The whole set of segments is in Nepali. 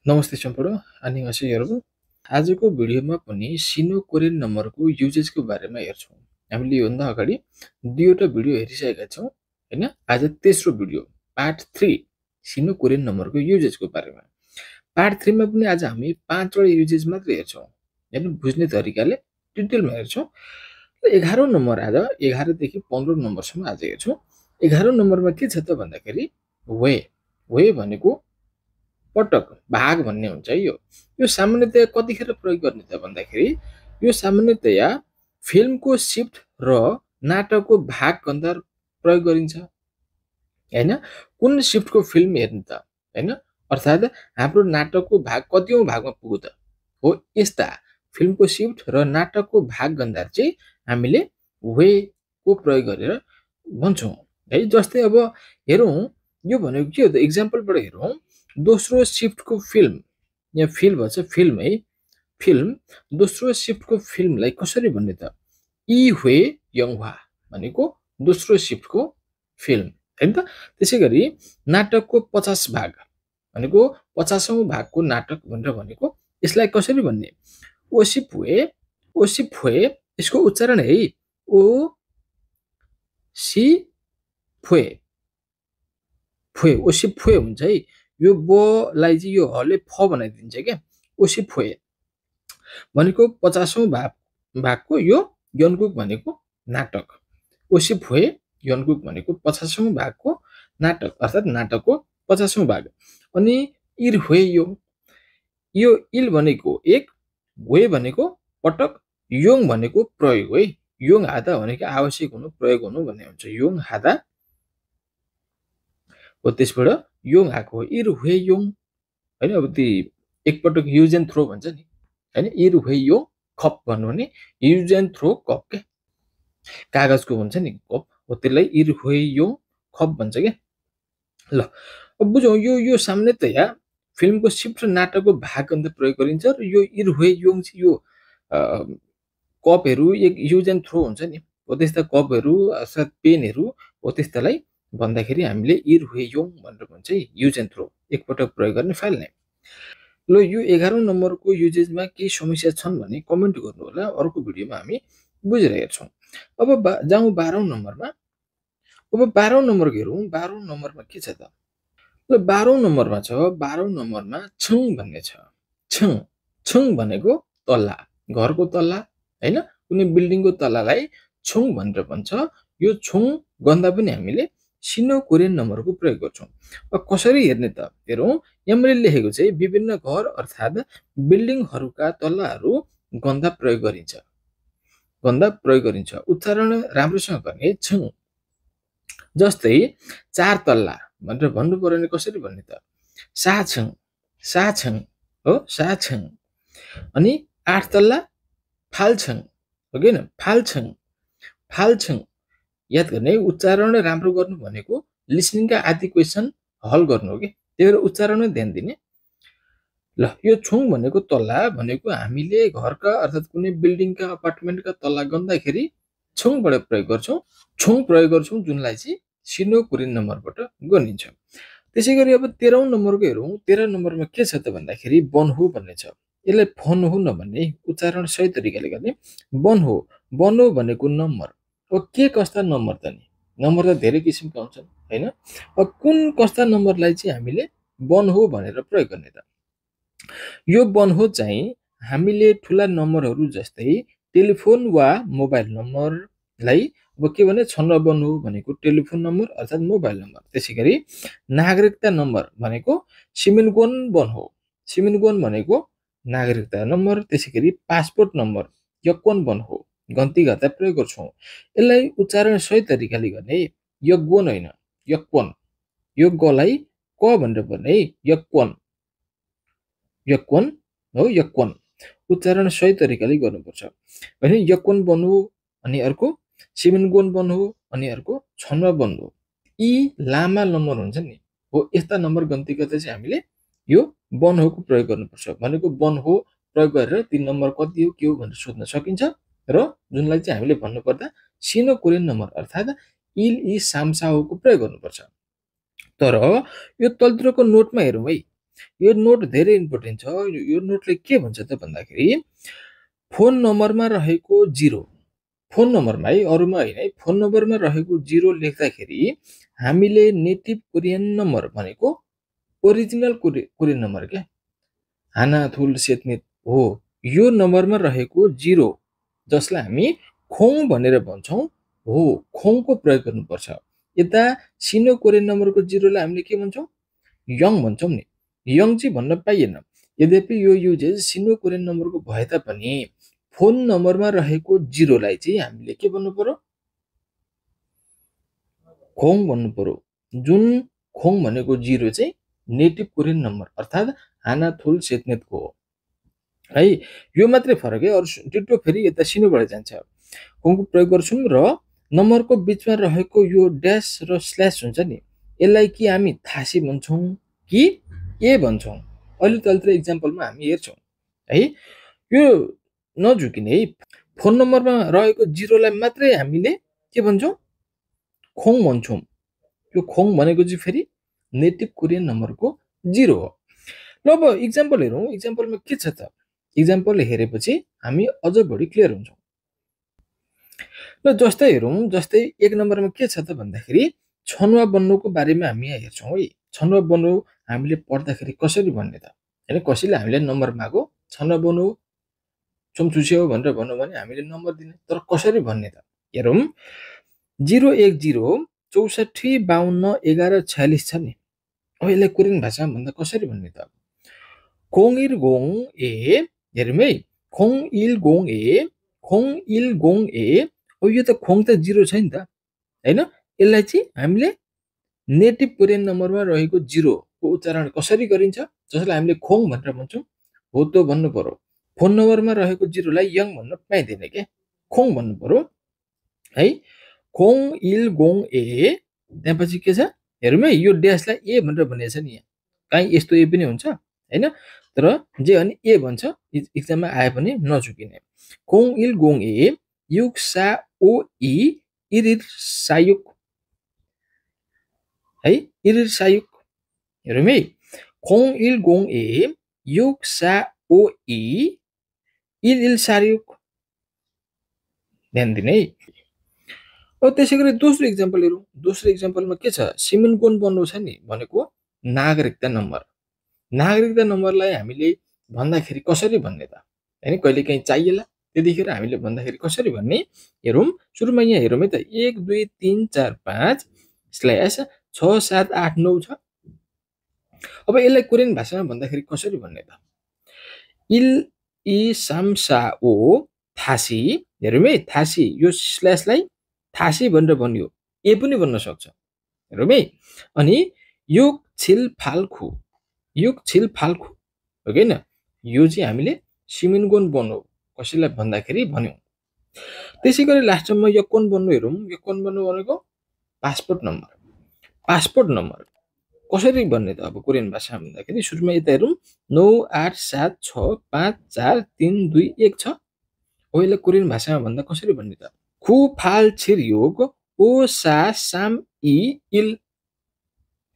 नमस्ते सम्पूर्ण 안녕하세요 여러분. आजको भिडियोमा पनि सिनो कोरियन नम्बरको युजेजको बारेमा हेर्छौँ। हामीले योभन्दा अगाडि दुईवटा भिडियो हेरिसकेका छौँ हैन। आज तेस्रो भिडियो पार्ट 3 सिनो कोरियन नम्बरको युजेजको बारेमा। पार्ट 3 मा पनि आज हामी 5 वटा युजेज मात्र हेर्छौँ। हैन बुझ्ने तरिकाले डिटेलमा हेर्छौँ। 11औं नम्बर आज 11 देखि 15 नम्बरसम्म आज हेर्छौँ। 11औं नम्बरमा के छ त भन्दाखेरि वे वे भनेको पटक भाग भन्ने हुन्छ है यो सामान्यतया कतिखेर प्रयोग गर्ने त भन्दाखेरि यो सामान्यतया फिल्मको शिफ्ट र नाटकको भाग गर्दा प्रयोग गरिन्छ हैन। कुन शिफ्टको फिल्म हेर्नु त हैन, अर्थात् हाम्रो नाटकको भाग कतिऔं भागमा पुग्यो त हो। यस्ता फिल्मको शिफ्ट र नाटकको भाग गर्दा चाहिँ हामीले वे को प्रयोग गरेर भन्छौँ है। जस्तै अब हेरौँ यो भनेको के हो त, एक्जाम्पलबाट हेरौँ। दोस्रो शिफ्टको फिल्म, यहाँ फिल्म भन्छ फिल्म है, फिल्म दोस्रो शिफ्टको फिल्मलाई कसरी भन्ने त यी ह्वे यङह्वा भनेको दोस्रो शिफ्टको फिल्म हैन त। त्यसैगरी नाटकको 50 भाग भनेको 50औं भागको नाटक भनेर भनेको यसलाई कसरी भन्ने ओसिप्वे यसको उच्चारण है ओ सी फुए फुए ओसिप्वे हुन्छ है। यो ब लाई चाहिँ यो हले फ बनाइदिन्छ क्या। ओसिप्वे भनेको 50औं भागको यो यनगुक भनेको नाटक। ओसिप्वे यनगुक भनेको 50औं भागको नाटक अर्थात् नाटकको 50औं भाग। अनि इर ह्वे यो इल भनेको एक, ह्वे भनेको पटक, योङ भनेको प्रयोग है। योङ हादा भनेको आवश्यक हुनु प्रयोग हुनु भन्ने हुन्छ। योङ हादा हो, त्यसबाट योङ आएको हो। इर ह्वे योङ हैन। अब ती एकपटक युज एन्ड थ्रो भन्छ नि हैन। इर ह्वे योङ खप भन्नु भने युज एन्ड थ्रो कप के कागजको हुन्छ नि कप हो, त्यसलाई इर ह्वे योङ खप भन्छ के। ल अब बुझौँ यो सामान्यतया फिल्मको शिफ्ट र नाटकको भाग गर्दा प्रयोग गरिन्छ र यो इर ह्वे योङ चाहिँ यो कपहरू एक युज एन्ड थ्रो हुन्छ नि हो, त्यस्ता कपहरू अर्थात् पेनहरू हो, त्यस्तालाई भन्दाखेरि हामीले इर ह्वे योङ भनेर भन्छ है। युज एन्ड थ्रो एकपटक प्रयोग गर्ने फाइल नै। ल यो 11औं नम्बरको युजेजमा केही समस्या छन् भने कमेन्ट गर्नु होला, अर्को भिडियोमा हामी बुझेर हेर्छौँ। अब जाउँ 12औं नम्बरमा। अब 12औं नम्बर हेरौँ। 12औं नम्बरमा के छ त, ल 12औं नम्बरमा छ, 12औं नम्बरमा छङ भन्ने छ। छङ छङ भनेको तल्ला, घरको तल्ला हैन, कुनै बिल्डिङको तल्लालाई छङ भनेर भन्छ। यो छङ गन्दा पनि हामीले सिनो कोरियन नम्बरको प्रयोग गर्छौँ। अब कसरी हेर्ने त हेरौँ। यहाँ मैले लेखेको चाहिँ विभिन्न घर अर्थात् बिल्डिङहरूका तल्लाहरू गन्दा प्रयोग गरिन्छ, गन्दा प्रयोग गरिन्छ। उच्चारण राम्रोसँग गर्ने छङ। जस्तै 4 तल्ला भनेर भन्नु पर्यो भने कसरी भन्ने त साछङ साछङ हो, साछङ। अनि 8 तल्ला फाल्छङ हो कि हैन, फाल्छङ फाल्छङ। याद गर्ने उच्चारण राम्रो गर्नु भनेको लिसनिङका आदि क्वेसन हल गर्नु हो कि, त्यही भएर उच्चारणमै ध्यान दिने। ल यो छुङ भनेको तल्ला भनेको हामीले घरका अर्थात् कुनै बिल्डिङका अपार्टमेन्टका तल्ला गन्दाखेरि छुङबाट प्रयोग गर्छौँ। छुङ प्रयोग गर्छौँ जुनलाई चाहिँ सिनो कोरियन नम्बरबाट गनिन्छ। त्यसैगरी अब 13औं नम्बरको हेरौँ। 13 नम्बरमा के छ त भन्दाखेरि बनहो भन्ने छ। यसलाई फनहो नभन्ने, उच्चारण सही तरिकाले गर्ने बनहो। बनहो भनेको नम्बर। अब के कस्ता नम्बर त नि, नम्बर त धेरै किसिमका हुन्छन् हैन। अब कुन कस्ता नम्बरलाई चाहिँ हामीले बनहो भनेर प्रयोग गर्ने त, यो बनहो चाहिँ हामीले ठुला नम्बरहरू जस्तै टेलिफोन वा मोबाइल नम्बरलाई अब के भने छन्न बनहो भनेको टेलिफोन नम्बर अर्थात् मोबाइल नम्बर। त्यसैगरी नागरिकता नम्बर भनेको सिमिनगोन बनहो, सिमिनगोन भनेको नागरिकता नम्बर। त्यसैगरी पासपोर्ट नम्बर यक्वन बनहो, गन्ती गर्दा प्रयोग गर्छौँ। यसलाई उच्चारण सही तरिकाले गर्ने यक्वन होइन यक्वन, यो गलाई क भनेर भन्ने यक्वन, यक्वन हो यक्वन। उच्चारण सही तरिकाले गर्नुपर्छ भने यक्वन बनहो अनि अर्को सिमिनगोन बनहो अनि अर्को छन्वा बनहो। यी लामा नम्बर हुन्छ नि हो, यस्ता नम्बर गन्ती गर्दा चाहिँ हामीले यो बनहोको प्रयोग गर्नुपर्छ। भनेको बनहो प्रयोग गरेर ती नम्बर कति हो के हो भनेर सोध्न सकिन्छ र जुनलाई चाहिँ हामीले भन्नुपर्दा सिनो कोरियन नम्बर अर्थात् इल इ सामसाहोको प्रयोग गर्नुपर्छ। तर यो तलतिरको नोटमा हेरौँ है। यो नोट धेरै इम्पोर्टेन्ट छ। यो नोटले के भन्छ त भन्दाखेरि फोन नम्बरमा रहेको 0, फोन नम्बरमा है, अरूमा होइन है, फोन नम्बरमा रहेको 0 लेख्दाखेरि हामीले नेटिभ कोरियन नम्बर भनेको ओरिजिनल कोरियन नम्बर क्या, हानाथुल सेतनेत हो। यो नम्बरमा रहेको 0 जसलाई हामी खोङ भनेर भन्छौँ हो, खोङको प्रयोग गर्नुपर्छ। यता सिनो कोरियन नम्बरको 0लाई हामीले के भन्छौँ? यङ भन्छौँ नि। यङ चाहिँ भन्न पाइएन। यद्यपि यो युजेज सिनो कोरियन नम्बरको भए तापनि फोन नम्बरमा रहेको 0लाई चाहिँ हामीले के भन्नु पर्यो? खोङ भन्नु पर्यो। जुन खोङ भनेको 0 चाहिँ नेटिभ कोरियन नम्बर अर्थात् हानाथुल सेतनेतको हो है। यो मात्रै फरक है, अरू डिटो फेरि यता सिनोबाट जान्छ। खोङको प्रयोग गर्छौँ र नम्बरको बिचमा रहेको यो ड्यास र स्ल्यास हुन्छ नि, यसलाई कि हामी थासी भन्छौँ कि ए भन्छौँ? अहिले तलतिर इक्जाम्पलमा हामी हेर्छौँ है। यो नझुकिने है, फोन नम्बरमा रहेको 0लाई मात्रै हामीले के भन्छौँ? खोङ भन्छौँ। यो खोङ भनेको चाहिँ फेरि नेटिभ कोरियन नम्बरको 0 हो। ल अब इक्जाम्पल हेरौँ। इक्जाम्पलमा के छ त? इक्जाम्पल हेरेपछि हामी अझ बढी क्लियर हुन्छौँ। ल जस्तै हेरौँ, जस्तै 1 नम्बरमा के छ त भन्दाखेरि छनुवा बन्नुको बारेमा हामी यहाँ हेर्छौँ है। छनुवा बन्नु हामीले पढ्दाखेरि कसरी भन्ने त? होइन, कसैले हामीले नम्बर मागो, छनुवा बन्नु चम्चुस्यो भनेर भन्यो भने हामीले नम्बर दिने, तर कसरी भन्ने त? हेरौँ, 010 64 52 11 46 छ नि। अब यसलाई कोरियन भाषामा भन्दा कसरी भन्ने त? खोङ इल गोङ ए, हेरौँ है, खोङ इल गोङ ए, खोङ इल गोङ ए। अब यो त खोङ त 0 छ नि त होइन। यसलाई चाहिँ हामीले नेटिभ कोरियन नम्बरमा रहेको 0 को उच्चारण कसरी गरिन्छ, जसलाई हामीले खोङ भनेर भन्छौँ हो त भन्नु पर्यो। फोन नम्बरमा रहेको 0लाई यङ भन्न पाइँदैन क्या, खोङ भन्नु पर्यो है। खोङ इल गोङ ए, त्यहाँपछि के छ हेरौँ है, यो ड्यासलाई ए भनेर भनेको छ नि यहाँ, काहीँ यस्तो ए पनि हुन्छ होइन, तर जे अनि ए भन्छ, इक्जाममा आए पनि नझुकिने। खोङ इल गोङ ए युक सा ओ इ इरिर सायुक है, इरिर सायुक। हेरौँ है, खोङ इल गोङ ए युक सा ओ इ इल इल सायुक। ध्यान दिने है। अब त्यसै गरी दोस्रो इक्जाम्पल हेरौँ। दोस्रो इक्जाम्पलमा के छ? सिमिनकोन बन्नु छ नि भनेको नागरिकता नम्बर। नागरिकता नम्बरलाई हामीले भन्दाखेरि कसरी भन्ने त? होइन, कहिले काहीँ चाहिएला, त्यतिखेर हामीले भन्दाखेरि कसरी भन्ने? हेरौँ, सुरुमा यहाँ हेरौँ है त, 1 2 3 4 5 स्ल्यास 6 7 8 9 छ। अब यसलाई कोरियन भाषामा भन्दाखेरि कसरी भन्ने त? इल इ साम सा ओ थासी। हेरौँ है, थासी, यो स्ल्यासलाई थासी भनेर भनियो, ए पनि भन्न सक्छ। हेरौँ है, अनि युक छिल फाल्खु, युक छिल फाल्खु हो कि होइन, यो चाहिँ हामीले सिमिनगोन बन्नु कसैलाई भन्दाखेरि भन्यौँ। त्यसै गरी लास्टमा यकोन बन्नु हेरौँ। यकोन बन्नु भनेको पासपोर्ट नम्बर। पासपोर्ट नम्बर कसरी भन्ने त अब कोरियन भाषामा भन्दाखेरि सुरुमा यता हेरौँ, 9 8 7 6 5 4 3 2 1 छ। हो, यसलाई कोरियन भाषामा भन्दा कसरी भन्ने त? खु फाल छिरयोग ओ सा साम इ इल।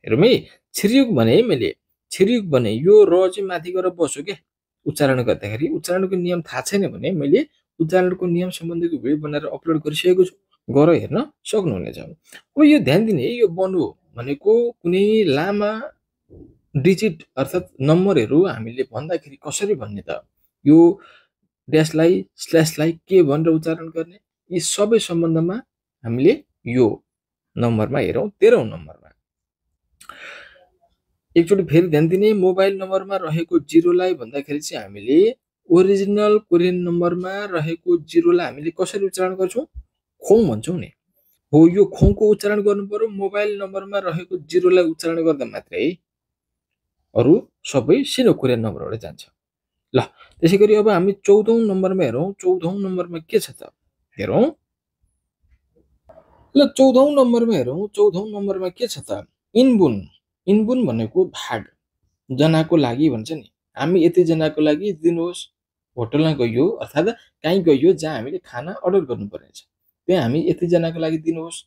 हेरौँ है, छिरयुग भने मैले छिरयुग भने यो र चाहिँ माथि गएर बस्यो क्या उच्चारण गर्दाखेरि। उच्चारणको नियम थाहा छैन भने मैले उच्चारणको नियम सम्बन्धीको भिडियो बनाएर अपलोड गरिसकेको छु, गएर हेर्न सक्नुहुनेछ। अब यो ध्यान दिने, यो बन्नु भनेको कुनै लामा डिजिट अर्थात् नम्बरहरू हामीले भन्दाखेरि कसरी भन्ने त? यो ड्यासलाई स्ल्यासलाई के भनेर उच्चारण गर्ने, यी सबै सम्बन्धमा हामीले यो नम्बरमा हेरौँ। 13औं नम्बरमा एकचोटि फेरि ध्यान दिने, मोबाइल नम्बरमा रहेको 0लाई भन्दाखेरि चाहिँ हामीले ओरिजिनल कोरियन नम्बरमा रहेको 0लाई हामीले कसरी उच्चारण गर्छौँ? खोङ भन्छौँ नि। हो, यो खोङको उच्चारण गर्नु पर्यो। मोबाइल नम्बरमा रहेको 0लाई उच्चारण गर्दा मात्रै अरू सबै सिनो कोरियन नम्बरबाट जान्छ। ल त्यसै गरी अब हामी 14औं नम्बरमा हेरौँ। 14औं नम्बरमा के छ त हेरौँ। ल 14औं नम्बरमा हेरौँ। 14औं नम्बरमा के छ त? इनबुन। इनबुन भनेको भाग, जनाको लागि भन्छ नि। हामी यतिजनाको लागि दिनुहोस्। होटलमा गइयो अर्थात् कहीँ गइयो जहाँ हामीले खाना अर्डर गर्नु पर्ने छ, त्यहाँ हामी यतिजनाको लागि दिनुहोस्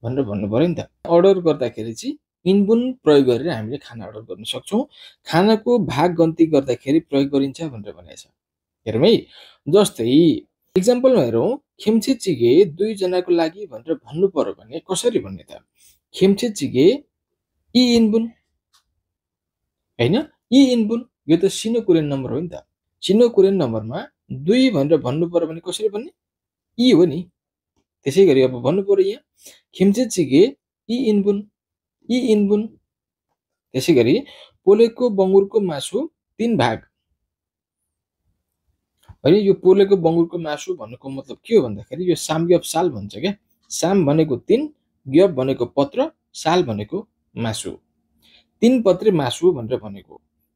भनेर भन्नु पर्यो नि त। अर्डर गर्दाखेरि चाहिँ इनबुन प्रयोग गरेर हामीले खाना अर्डर गर्न सक्छौँ। खानाको भाग गन्ती गर्दाखेरि प्रयोग गरिन्छ भनेर भनेको छ। हेरौँ है, जस्तै इक्जाम्पलमा हेरौँ, खेम्चे चिगे 2 जनाको लागि भनेर भन्नु पर्यो भने कसरी भन्ने त? खेम्चे चिगे इ इनबुन हैन, इ इनबुन, यो त सिनो कोरियन नम्बर हो नि त। सिनो कोरियन नम्बरमा 2 भनेर भन्नु पर्यो भने कसरी भन्ने? इ हो नि। त्यसै गरी अब भन्नु पर्यो यहाँ खेम्चे चिगे इ इनबुन, इ इनबुन। त्यसै गरी पोलेको बङ्गुरको मासु 3 भाग। होइन, यो पोलेको बङ्गुरको मासु भन्नुको मतलब के हो भन्दाखेरि यो सामग्यप साल भन्छ क्या। साम भनेको 3, ग्यप भनेको पत्र, साल भनेको मासु। 3 पत्रे मासु भनेर भनेको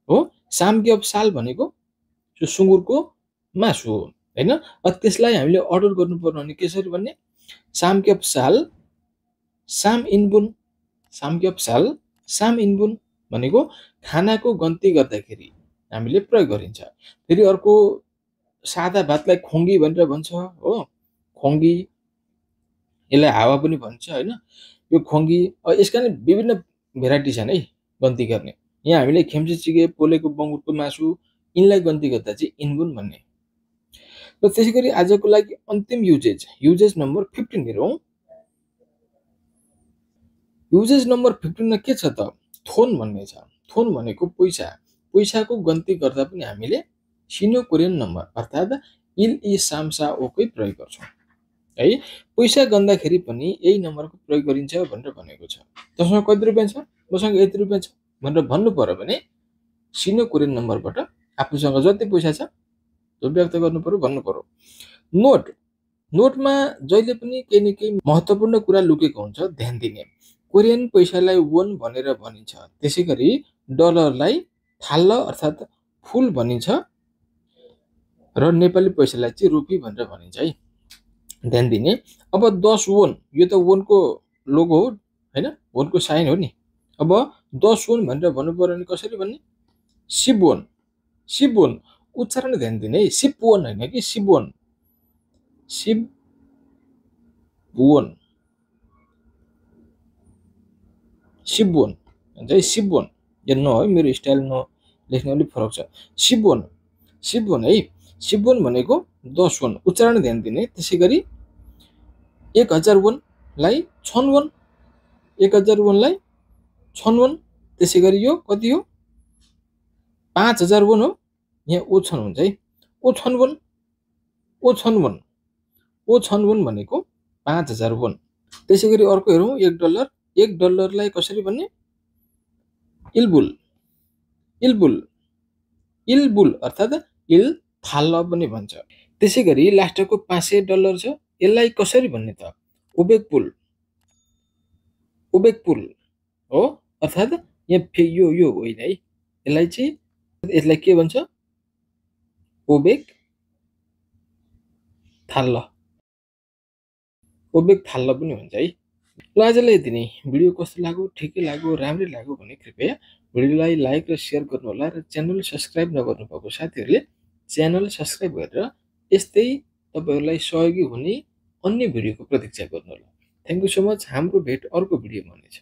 हो। सामग्यप साल भनेको त्यो सुँगुरको मासु हो हैन। त्यसलाई हामीले अर्डर गर्नु पर्यो भने कसरी भन्ने? सामग्यप साल साम इनबुन, सामग्यप साल साम इनबुन भनेको खानाको गन्ती गर्दाखेरि हामीले प्रयोग गरिन्छ। फेरि अर्को सादा भातलाई खोङ्गी भनेर भन्छ हो। खोङ्गी, यसलाई हावा पनि भन्छ हैन। यो खोङ्गी, यसका नि विभिन्न भेराइटी छन् है गन्ती गर्ने। यहाँ हामीले खेम्चे चिगे, पोलेको बङ्गुरको मासु, यिनलाई गन्ती गर्दा चाहिँ इनबुन भन्ने। र त्यसै गरी आजको लागि अन्तिम युजेज नम्बर 15 हेरौँ। युजेज नम्बर 15 मा के छ त? थोन भन्ने छ। थोन भनेको पैसा। पैसाको गन्ती गर्दा पनि हामीले सिनो कोरियन नम्बर अर्थात् इल इ सामसा ओकै प्रयोग गर्छौँ है। पैसा गन्दाखेरि पनि यही नम्बरको प्रयोग गरिन्छ भनेर भनेको छ। तसँग कति रुपैयाँ छ? मसँग यति रुपैयाँ छ भनेर भन्नु पर्यो भने सिनो कोरियन नम्बरबाट आफूसँग जति पैसा छ त्यो व्यक्त गर्नु पर्यो, भन्नु पर्यो। नोट, नोटमा जहिले पनि केही न केही महत्त्वपूर्ण कुरा लुकेको हुन्छ, ध्यान दिने। कोरियन पैसालाई वोन भनेर भनिन्छ। त्यसै गरी डलरलाई थाल्ल अर्थात् फुल भनिन्छ र नेपाली पैसालाई चाहिँ रुपी भनेर भनिन्छ है, ध्यान दिने। अब 10 वोन, यो त वोनको लोगो हो हैन, वोनको साइन हो नि। अब 10 वोन भनेर भन्नु पर्यो भने कसरी भन्ने? सिबवोन, सिबवोन। उच्चारण ध्यान दिने है, सिपवोन हैन कि सिबवोन, सिबवोन, सिबवोन भन्छ है, सिबवोन। यो न है, मेरो स्टाइल न लेख्ने अलिक फरक छ। सिबवोन, सिबवोन है। सिबवोन भनेको 10 वोन, उच्चारण ध्यान दिने। त्यसै गरी 1000 वोनलाई छनवोन, 1000 वोनलाई छनवोन। त्यसै गरी यो कति हो? 5000 वोन हो। यहाँ ओछन हुन्छ है, ओछनवोन, ओछनवोन, ओछनवोन भनेको 5000 वोन। त्यसै गरी अर्को हेरौँ, 1 डलर। 1 डलरलाई कसरी भन्ने? इल्बुल, इल्बुल, इल्बुल अर्थात् इल थाल्ल पनि भन्छ। त्यसै गरी लास्टको 500 डलर छ, यसलाई कसरी भन्ने त? ओबेकपुल, ओबेकपुल हो। अर्थात् यहाँ यो होइन है, यसलाई चाहिँ यसलाई के भन्छ? ओबेक थाल्ल, ओबेक थाल्ल पनि भन्छ है। ल आजलाई यति नै। भिडियो कस्तो लाग्यो, ठिकै लाग्यो, राम्रै लाग्यो भने कृपया भिडियोलाई लाइक र सेयर गर्नुहोला र च्यानल सब्सक्राइब नगर्नुभएको साथीहरूले च्यानल सब्सक्राइब गरेर यस्तै तपाईँहरूलाई सहयोगी हुने अन्य भिडियोको प्रतीक्षा गर्नुहोला। Thank you so much. हाम्रो भेट अर्को भिडियोमा हुनेछ।